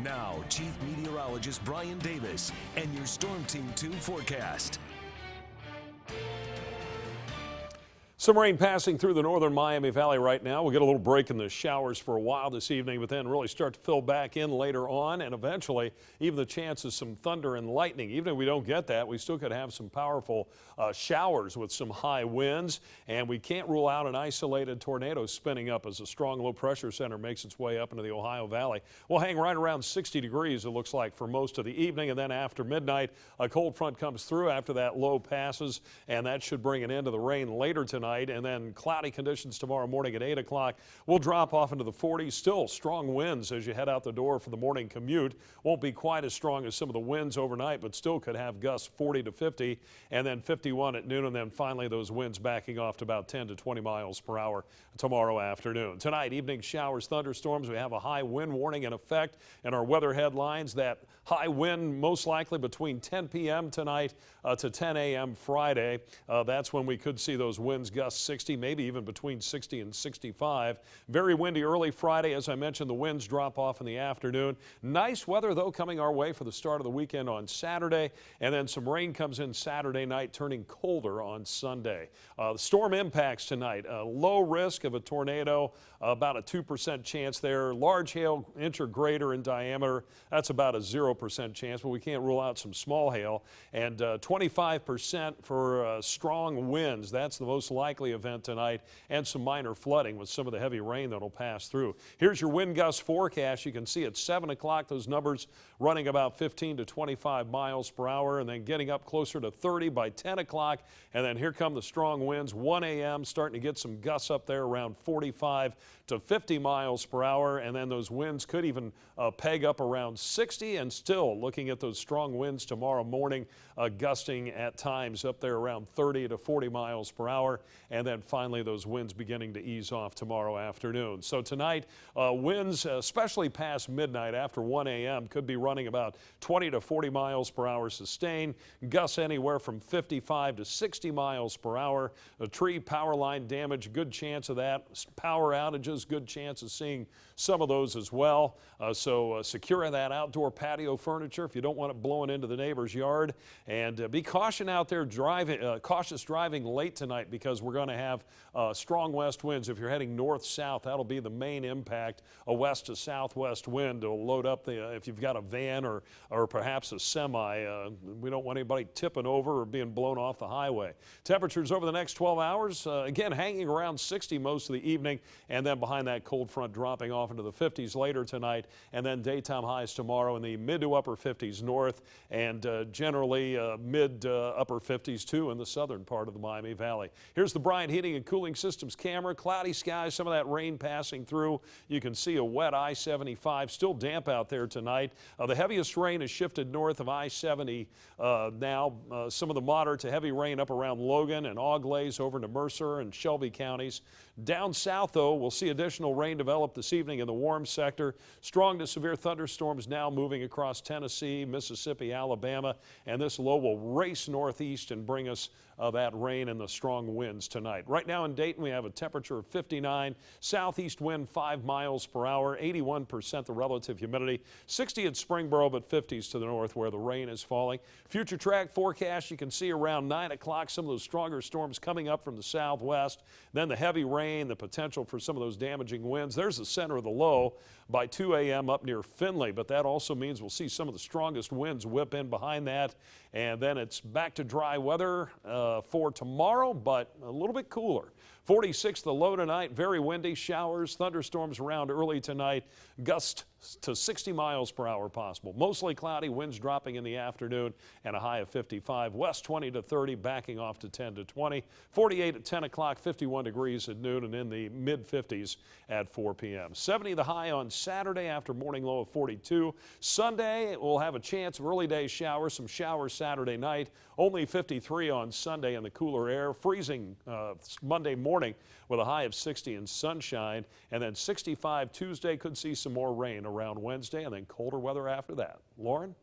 Now, Chief Meteorologist Brian Davis and your Storm Team 2 forecast. Some rain passing through the northern Miami Valley right now. We'll get a little break in the showers for a while this evening, but then really start to fill back in later on, and eventually even the chance of some thunder and lightning. Even if we don't get that, we still could have some powerful showers with some high winds, and we can't rule out an isolated tornado spinning up as a strong low pressure center makes its way up into the Ohio Valley. We'll hang right around 60 degrees, it looks like, for most of the evening, and then after midnight, a cold front comes through after that low passes, and that should bring an end to the rain later tonight. And then cloudy conditions tomorrow morning at 8 o'clock. We'll drop off into the 40s. Still strong winds as you head out the door for the morning commute. Won't be quite as strong as some of the winds overnight, but still could have gusts 40 to 50, and then 51 at noon, and then finally those winds backing off to about 10 to 20 miles per hour tomorrow afternoon. Tonight, evening showers, thunderstorms. We have a high wind warning in effect in our weather headlines. That high wind most likely between 10 p.m. tonight to 10 a.m. Friday. That's when we could see those winds gust 60, maybe even between 60 and 65. Very windy early Friday. As I mentioned, the winds drop off in the afternoon. Nice weather, though, coming our way for the start of the weekend on Saturday. And then some rain comes in Saturday night, turning colder on Sunday. The storm impacts tonight. Low risk of a tornado, about a 2% chance there. Large hail, inch or greater in diameter. That's about a 0% chance, but we can't rule out some small hail. And 25% for strong winds. That's the most likely event tonight, and some minor flooding with some of the heavy rain that will pass through. Here's your wind gust forecast. You can see at 7 o'clock those numbers running about 15 to 25 miles per hour, and then getting up closer to 30 by 10 o'clock. And then here come the strong winds. 1 a.m. starting to get some gusts up there around 45 to 50 miles per hour, and then those winds could even peg up around 60, and still looking at those strong winds tomorrow morning, gusting at times up there around 30 to 40 miles per hour, and then finally those winds beginning to ease off tomorrow afternoon. So tonight, winds, especially past midnight after 1 a.m., could be running about 20 to 40 miles per hour sustained. Gusts anywhere from 55 to 60 miles per hour. A tree power line damage, good chance of that. Power outages, good chance of seeing some of those as well. So secure that outdoor patio furniture if you don't want it blowing into the neighbor's yard. And be cautious out there cautious driving late tonight, because we're going to have strong west winds. If you're heading north-south, that'll be the main impact. A west to southwest wind will load up if you've got a van or perhaps a semi. We don't want anybody tipping over or being blown off the highway. Temperatures over the next 12 hours, again, hanging around 60 most of the evening, and then behind that cold front dropping off into the 50s later tonight, and then daytime highs tomorrow in the mid to upper 50s north, and generally mid to upper 50s too in the southern part of the Miami Valley. Here's the Bryant Heating and Cooling Systems camera. Cloudy skies, some of that rain passing through. You can see a wet I-75, still damp out there tonight. The heaviest rain has shifted north of I-70 now. Some of the moderate to heavy rain up around Logan and Auglaize over to Mercer and Shelby counties. Down south, though, we'll see additional rain develop this evening in the warm sector. Strong to severe thunderstorms now moving across Tennessee, Mississippi, Alabama, and this low will race northeast and bring us that rain and the strong winds tonight. Right now in Dayton, we have a temperature of 59, southeast wind 5 miles per hour, 81% the relative humidity, 60 at Springboro, but 50s to the north where the rain is falling. Future track forecast, you can see around 9 o'clock some of those stronger storms coming up from the southwest, then the heavy rain, the potential for some of those damaging winds. There's the center of the low by 2 a.m. up near Findlay, but that also means we'll see some of the strongest winds whip in behind that, and then it's back to dry weather for tomorrow, but a little bit cooler. 46 the low tonight, very windy, showers, thunderstorms around early tonight, gusts to 60 miles per hour possible. Mostly cloudy, winds dropping in the afternoon, and a high of 55. West 20 to 30, backing off to 10 to 20. 48 at 10 o'clock, 51 degrees at noon, and in the mid-50s at 4 p.m. 70 the high on Saturday after morning low of 42. Sunday, we'll have a chance of early day showers, some showers Saturday night. Only 53 on Sunday in the cooler air. Freezing Monday morning with a high of 60 and sunshine. And then 65 Tuesday, could see some more rain around Wednesday, and then colder weather after that. Lauren?